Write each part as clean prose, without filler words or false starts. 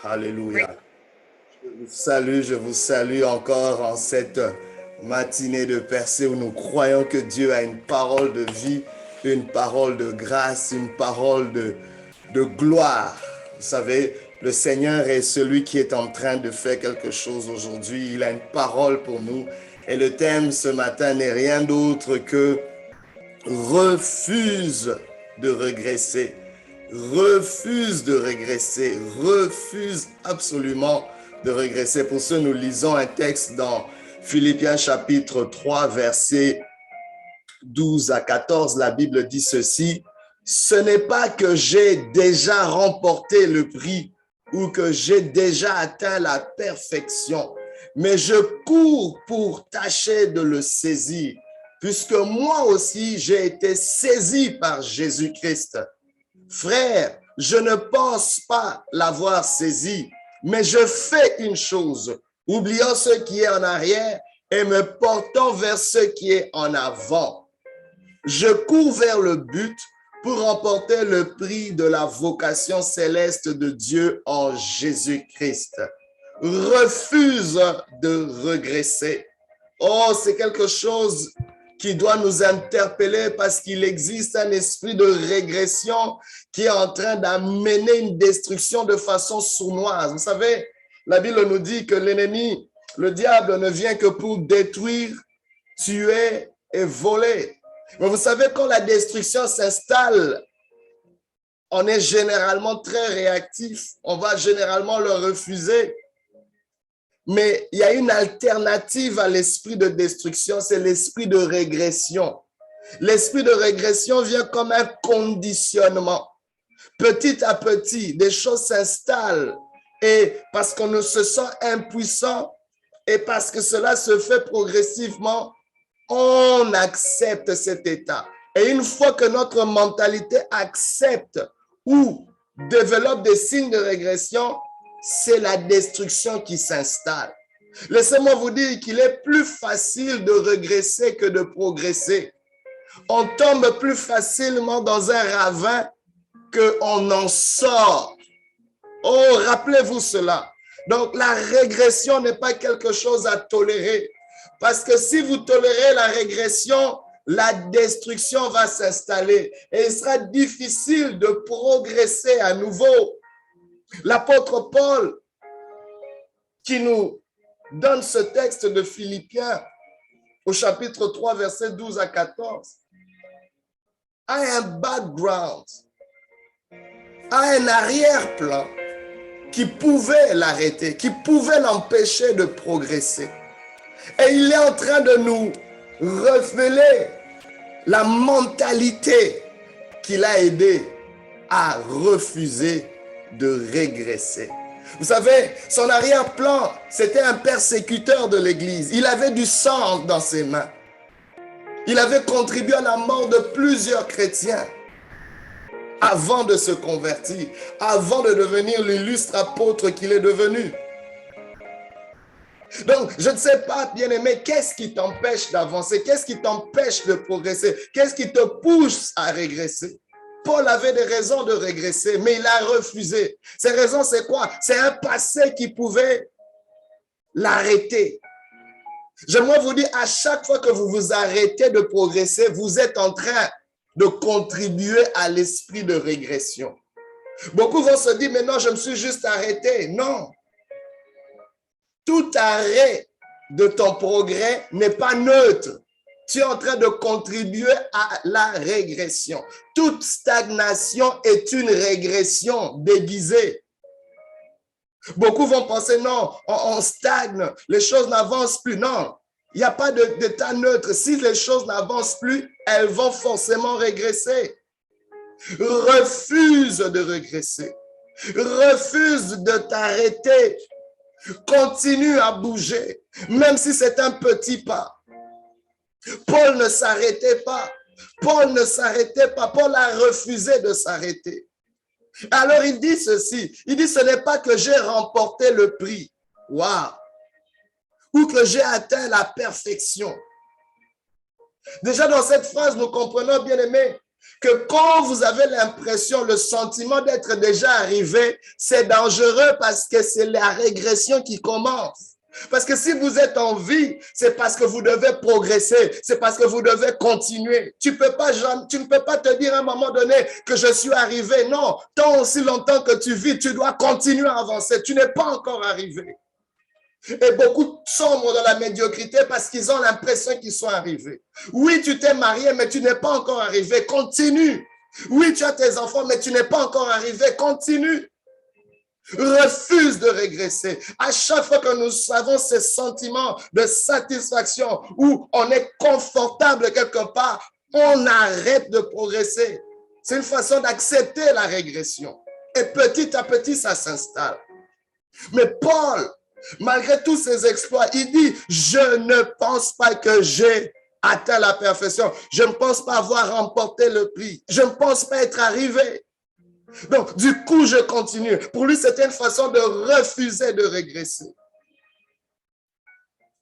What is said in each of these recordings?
Alléluia. Je vous salue encore en cette matinée de percée où nous croyons que Dieu a une parole de vie, une parole de grâce, une parole de gloire. Vous savez, le Seigneur est celui qui est en train de faire quelque chose aujourd'hui. Il a une parole pour nous. Et le thème ce matin n'est rien d'autre que refuse de régresser. Refuse de régresser. Refuse absolument de régresser. Pour ce, nous lisons un texte dans Philippiens chapitre 3, versets 12 à 14. La Bible dit ceci: ce n'est pas que j'ai déjà remporté le prix ou que j'ai déjà atteint la perfection, mais je cours pour tâcher de le saisir, puisque moi aussi j'ai été saisi par Jésus-Christ. Frère, je ne pense pas l'avoir saisi, mais je fais une chose, oubliant ce qui est en arrière et me portant vers ce qui est en avant. Je cours vers le but pour remporter le prix de la vocation céleste de Dieu en Jésus-Christ. Refuse de regresser. Oh, c'est quelque chose qui doit nous interpeller parce qu'il existe un esprit de régression qui est en train d'amener une destruction de façon sournoise. Vous savez, la Bible nous dit que l'ennemi, le diable, ne vient que pour détruire, tuer et voler. Mais vous savez, quand la destruction s'installe, on est généralement très réactif. On va généralement le refuser. Mais il y a une alternative à l'esprit de destruction, c'est l'esprit de régression. L'esprit de régression vient comme un conditionnement. Petit à petit, des choses s'installent. Et parce qu'on se sent impuissant et parce que cela se fait progressivement, on accepte cet état. Et une fois que notre mentalité accepte ou développe des signes de régression, c'est la destruction qui s'installe. Laissez-moi vous dire qu'il est plus facile de régresser que de progresser. On tombe plus facilement dans un ravin qu'on en sort. Oh, rappelez-vous cela. Donc, la régression n'est pas quelque chose à tolérer. Parce que si vous tolérez la régression, la destruction va s'installer et il sera difficile de progresser à nouveau. L'apôtre Paul, qui nous donne ce texte de Philippiens au chapitre 3, versets 12 à 14, a un background, a un arrière-plan qui pouvait l'arrêter, qui pouvait l'empêcher de progresser. Et il est en train de nous révéler la mentalité qui l'a aidé à refuser de régresser. Vous savez, son arrière-plan, c'était un persécuteur de l'Église. Il avait du sang dans ses mains. Il avait contribué à la mort de plusieurs chrétiens avant de se convertir, avant de devenir l'illustre apôtre qu'il est devenu. Donc, je ne sais pas, bien-aimé, qu'est-ce qui t'empêche d'avancer? Qu'est-ce qui t'empêche de progresser? Qu'est-ce qui te pousse à régresser? Paul avait des raisons de régresser, mais il a refusé. Ces raisons, c'est quoi? C'est un passé qui pouvait l'arrêter. J'aimerais vous dire, à chaque fois que vous vous arrêtez de progresser, vous êtes en train de contribuer à l'esprit de régression. Beaucoup vont se dire, mais non, je me suis juste arrêté. Non. Tout arrêt de ton progrès n'est pas neutre. Tu es en train de contribuer à la régression. Toute stagnation est une régression déguisée. Beaucoup vont penser, non, on stagne, les choses n'avancent plus. Non, il n'y a pas d'état neutre. Si les choses n'avancent plus, elles vont forcément régresser. Refuse de régresser. Refuse de t'arrêter. Continue à bouger, même si c'est un petit pas. Paul ne s'arrêtait pas. Paul ne s'arrêtait pas. Paul a refusé de s'arrêter. Alors il dit ceci. Il dit, ce n'est pas que j'ai remporté le prix. Waouh! Ou que j'ai atteint la perfection. Déjà dans cette phrase, nous comprenons, bien aimé, que quand vous avez l'impression, le sentiment d'être déjà arrivé, c'est dangereux parce que c'est la régression qui commence. Parce que si vous êtes en vie, c'est parce que vous devez progresser, c'est parce que vous devez continuer. Tu ne peux pas te dire à un moment donné que je suis arrivé. Non, tant aussi longtemps que tu vis, tu dois continuer à avancer. Tu n'es pas encore arrivé. Et beaucoup sombrent dans la médiocrité parce qu'ils ont l'impression qu'ils sont arrivés. Oui, tu t'es marié, mais tu n'es pas encore arrivé. Continue. Oui, tu as tes enfants, mais tu n'es pas encore arrivé. Continue. Refuse de régresser. À chaque fois que nous avons ces sentiments de satisfaction où on est confortable quelque part, on arrête de progresser. C'est une façon d'accepter la régression. Et petit à petit, ça s'installe. Mais Paul, malgré tous ses exploits, il dit, je ne pense pas que j'ai atteint la perfection. Je ne pense pas avoir remporté le prix. Je ne pense pas être arrivé. Donc, du coup, je continue. Pour lui, c'était une façon de refuser de régresser.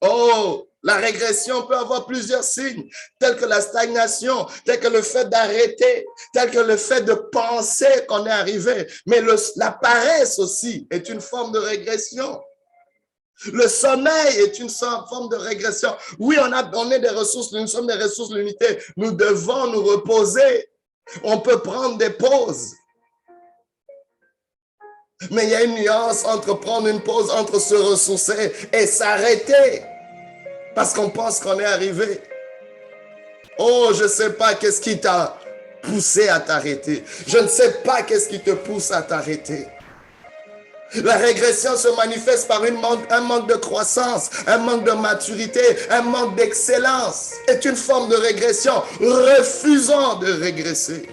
Oh, la régression peut avoir plusieurs signes, tels que la stagnation, tel que le fait d'arrêter, tel que le fait de penser qu'on est arrivé. Mais la paresse aussi est une forme de régression. Le sommeil est une forme de régression. Oui, on est des ressources, nous sommes des ressources limitées. Nous devons nous reposer. On peut prendre des pauses. Mais il y a une nuance entre prendre une pause, entre se ressourcer et s'arrêter. Parce qu'on pense qu'on est arrivé. Oh, je ne sais pas qu'est-ce qui t'a poussé à t'arrêter. Je ne sais pas qu'est-ce qui te pousse à t'arrêter. La régression se manifeste par un manque de croissance, un manque de maturité, un manque d'excellence. C'est une forme de régression. Refusons de régresser.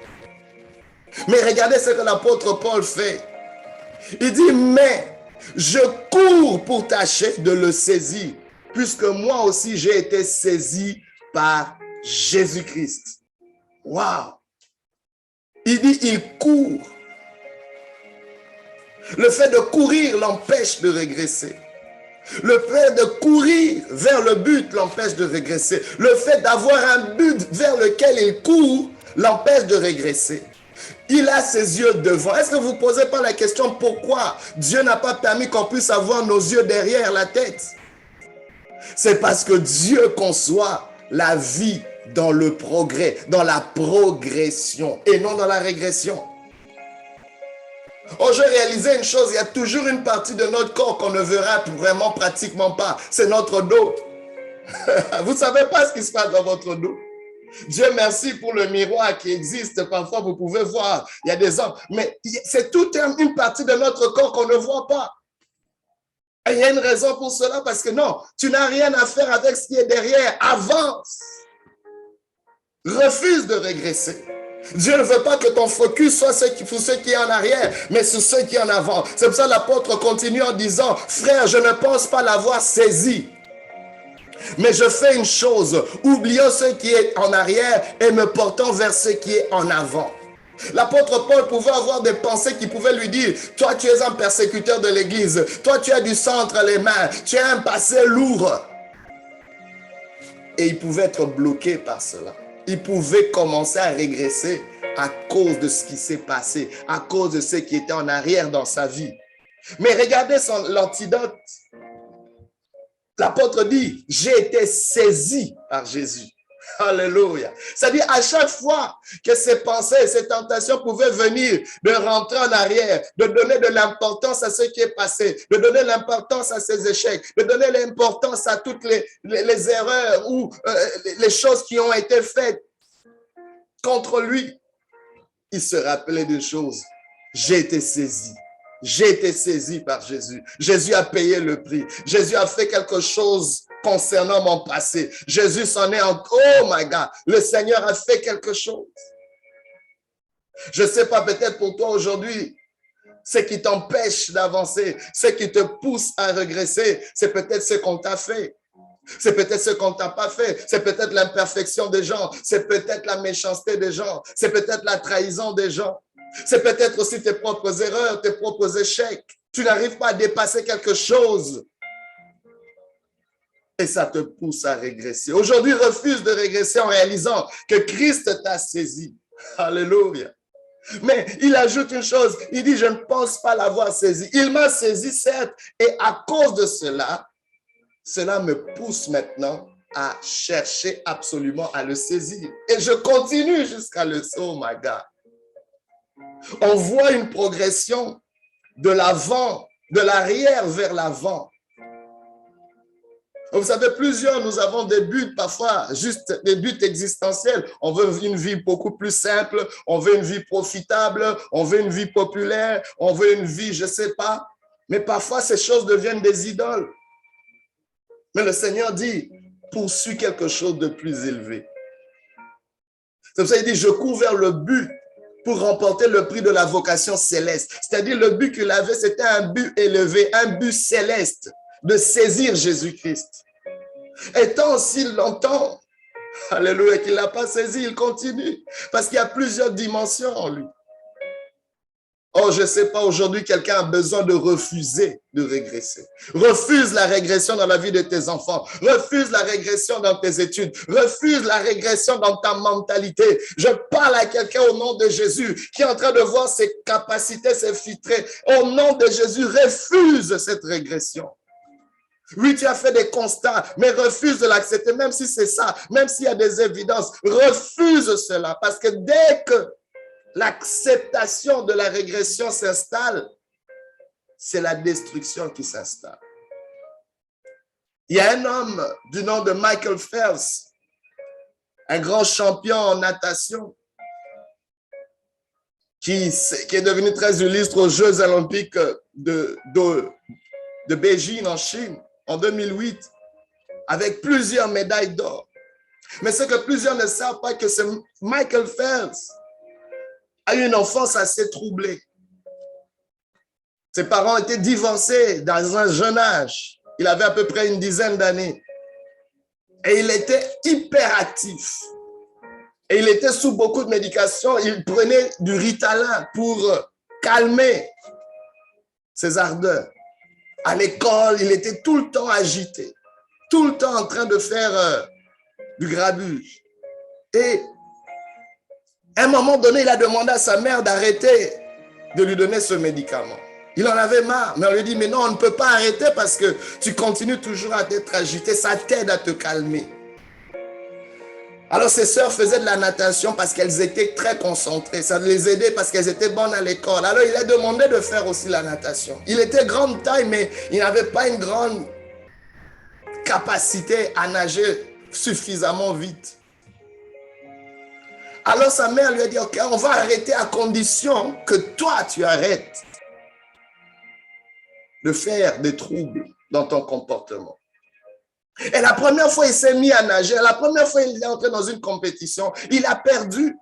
Mais regardez ce que l'apôtre Paul fait. Il dit, mais je cours pour tâcher de le saisir, puisque moi aussi j'ai été saisi par Jésus-Christ. Waouh! Il dit, il court. Le fait de courir l'empêche de régresser. Le fait de courir vers le but l'empêche de régresser. Le fait d'avoir un but vers lequel il court l'empêche de régresser. Il a ses yeux devant. Est-ce que vous ne posez pas la question pourquoi Dieu n'a pas permis qu'on puisse avoir nos yeux derrière la tête? C'est parce que Dieu conçoit la vie dans le progrès, dans la progression et non dans la régression. Oh, je réalisais une chose, il y a toujours une partie de notre corps qu'on ne verra vraiment pratiquement pas. C'est notre dos. Vous ne savez pas ce qui se passe dans votre dos. Dieu merci pour le miroir qui existe. Parfois, vous pouvez voir, il y a des hommes. Mais c'est toute une partie de notre corps qu'on ne voit pas. Et il y a une raison pour cela, parce que non, tu n'as rien à faire avec ce qui est derrière. Avance. Refuse de régresser. Dieu ne veut pas que ton focus soit sur ce qui est en arrière, mais sur ce qui est en avant. C'est pour ça que l'apôtre continue en disant, frère, je ne pense pas l'avoir saisi. Mais je fais une chose, oublions ce qui est en arrière et me portant vers ce qui est en avant. L'apôtre Paul pouvait avoir des pensées qui pouvaient lui dire, toi tu es un persécuteur de l'église, toi tu as du sang entre les mains, tu as un passé lourd. Et il pouvait être bloqué par cela. Il pouvait commencer à régresser à cause de ce qui s'est passé, à cause de ce qui était en arrière dans sa vie. Mais regardez l'antidote. L'apôtre dit, j'ai été saisi par Jésus. Alléluia. C'est-à-dire, à chaque fois que ces pensées, ces tentations pouvaient venir, de rentrer en arrière, de donner de l'importance à ce qui est passé, de donner l'importance à ses échecs, de donner l'importance à toutes les erreurs ou les choses qui ont été faites contre lui, il se rappelait d'une chose. J'ai été saisi. J'ai été saisi par Jésus. Jésus a payé le prix. Jésus a fait quelque chose concernant mon passé. Jésus s'en est en... Oh my God! Le Seigneur a fait quelque chose. Je ne sais pas, peut-être pour toi aujourd'hui, ce qui t'empêche d'avancer, ce qui te pousse à régresser, c'est peut-être ce qu'on t'a fait. C'est peut-être ce qu'on ne t'a pas fait. C'est peut-être l'imperfection des gens. C'est peut-être la méchanceté des gens. C'est peut-être la trahison des gens. C'est peut-être aussi tes propres erreurs, tes propres échecs. Tu n'arrives pas à dépasser quelque chose. Et ça te pousse à régresser. Aujourd'hui, refuse de régresser en réalisant que Christ t'a saisi. Alléluia. Mais il ajoute une chose, il dit, je ne pense pas l'avoir saisi. Il m'a saisi, certes, et à cause de cela, cela me pousse maintenant à chercher absolument à le saisir. Et je continue jusqu'à le saisir. Oh my God. On voit une progression de l'avant, de l'arrière vers l'avant. Vous savez, plusieurs, nous avons des buts, parfois juste des buts existentiels. On veut une vie beaucoup plus simple, on veut une vie profitable, on veut une vie populaire, on veut une vie, je ne sais pas. Mais parfois, ces choses deviennent des idoles. Mais le Seigneur dit, poursuis quelque chose de plus élevé. C'est pour ça qu'il dit, je cours vers le but pour remporter le prix de la vocation céleste. C'est-à-dire, le but qu'il avait, c'était un but élevé, un but céleste, de saisir Jésus-Christ. Et tant aussi longtemps, alléluia, qu'il ne l'a pas saisi, il continue. Parce qu'il y a plusieurs dimensions en lui. Oh, je ne sais pas, aujourd'hui, quelqu'un a besoin de refuser de régresser. Refuse la régression dans la vie de tes enfants. Refuse la régression dans tes études. Refuse la régression dans ta mentalité. Je parle à quelqu'un au nom de Jésus qui est en train de voir ses capacités s'effiltrer. Au nom de Jésus, refuse cette régression. Oui, tu as fait des constats, mais refuse de l'accepter, même si c'est ça, même s'il y a des évidences. Refuse cela, parce que dès que l'acceptation de la régression s'installe, c'est la destruction qui s'installe. Il y a un homme du nom de Michael Phelps, un grand champion en natation, qui est devenu très illustre aux Jeux olympiques de Beijing en Chine en 2008, avec plusieurs médailles d'or. Mais ce que plusieurs ne savent pas, que c'est Michael Phelps a eu une enfance assez troublée. Ses parents étaient divorcés dans un jeune âge. Il avait à peu près une dizaine d'années. Et il était hyperactif. Et il était sous beaucoup de médications. Il prenait du Ritalin pour calmer ses ardeurs. À l'école, il était tout le temps agité. Tout le temps en train de faire du grabuge. Et à un moment donné, il a demandé à sa mère d'arrêter de lui donner ce médicament. Il en avait marre, mais on lui dit, mais non, on ne peut pas arrêter parce que tu continues toujours à être agité, ça t'aide à te calmer. Alors ses sœurs faisaient de la natation parce qu'elles étaient très concentrées, ça les aidait parce qu'elles étaient bonnes à l'école. Alors il a demandé de faire aussi la natation. Il était grande taille, mais il n'avait pas une grande capacité à nager suffisamment vite. Alors sa mère lui a dit, ok, on va arrêter à condition que toi, tu arrêtes de faire des troubles dans ton comportement. Et la première fois, il s'est mis à nager. La première fois, il est entré dans une compétition. Il a perdu.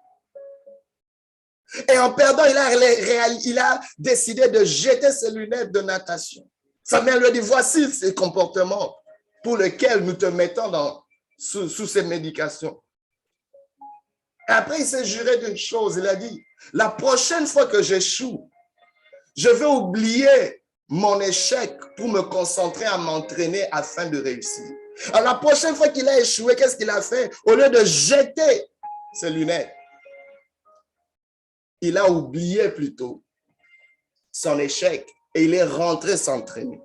Et en perdant, il a décidé de jeter ses lunettes de natation. Sa mère lui a dit, voici ces comportements pour lesquels nous te mettons sous ces médications. Et après, il s'est juré d'une chose. Il a dit, la prochaine fois que j'échoue, je vais oublier mon échec pour me concentrer à m'entraîner afin de réussir. Alors, la prochaine fois qu'il a échoué, qu'est-ce qu'il a fait? Au lieu de jeter ses lunettes, il a oublié plutôt son échec et il est rentré s'entraîner.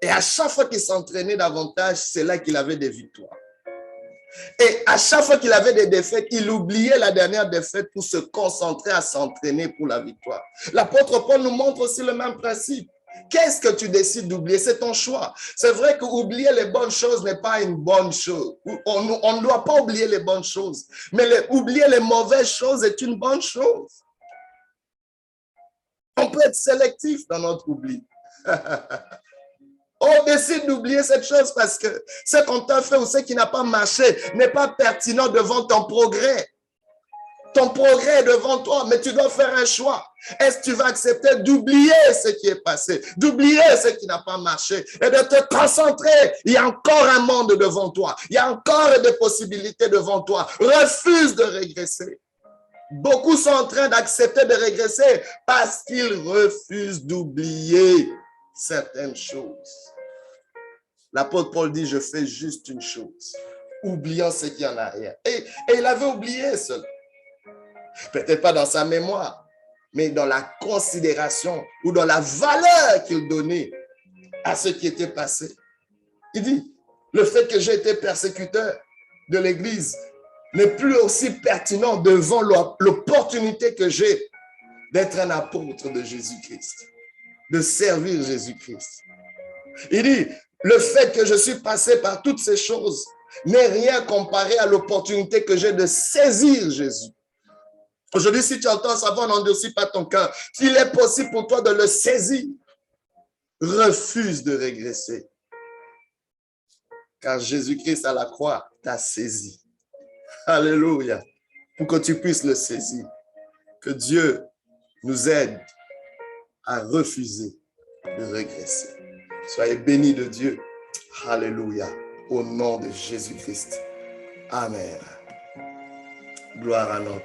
Et à chaque fois qu'il s'entraînait davantage, c'est là qu'il avait des victoires. Et à chaque fois qu'il avait des défaites, il oubliait la dernière défaite pour se concentrer à s'entraîner pour la victoire. L'apôtre Paul nous montre aussi le même principe. Qu'est-ce que tu décides d'oublier? C'est ton choix. C'est vrai qu'oublier les bonnes choses n'est pas une bonne chose. On ne doit pas oublier les bonnes choses. Mais oublier les mauvaises choses est une bonne chose. On peut être sélectif dans notre oubli. On décide d'oublier cette chose parce que ce qu'on t'a fait ou ce qui n'a pas marché n'est pas pertinent devant ton progrès. Ton progrès est devant toi, mais tu dois faire un choix. Est-ce que tu vas accepter d'oublier ce qui est passé, d'oublier ce qui n'a pas marché et de te concentrer? Il y a encore un monde devant toi. Il y a encore des possibilités devant toi. Refuse de régresser. Beaucoup sont en train d'accepter de régresser parce qu'ils refusent d'oublier certaines choses. L'apôtre Paul dit, je fais juste une chose, oubliant ce qui est en arrière. Et il avait oublié cela. Peut-être pas dans sa mémoire, mais dans la considération ou dans la valeur qu'il donnait à ce qui était passé. Il dit, le fait que j'ai été persécuteur de l'Église n'est plus aussi pertinent devant l'opportunité que j'ai d'être un apôtre de Jésus-Christ, de servir Jésus-Christ. Il dit, le fait que je suis passé par toutes ces choses n'est rien comparé à l'opportunité que j'ai de saisir Jésus. Aujourd'hui, si tu entends ça, n'endurcis pas ton cœur. S'il est possible pour toi de le saisir, refuse de régresser. Car Jésus-Christ à la croix t'a saisi. Alléluia. Pour que tu puisses le saisir. Que Dieu nous aide à refuser de régresser. Soyez bénis de Dieu. Alléluia. Au nom de Jésus-Christ. Amen. Gloire à notre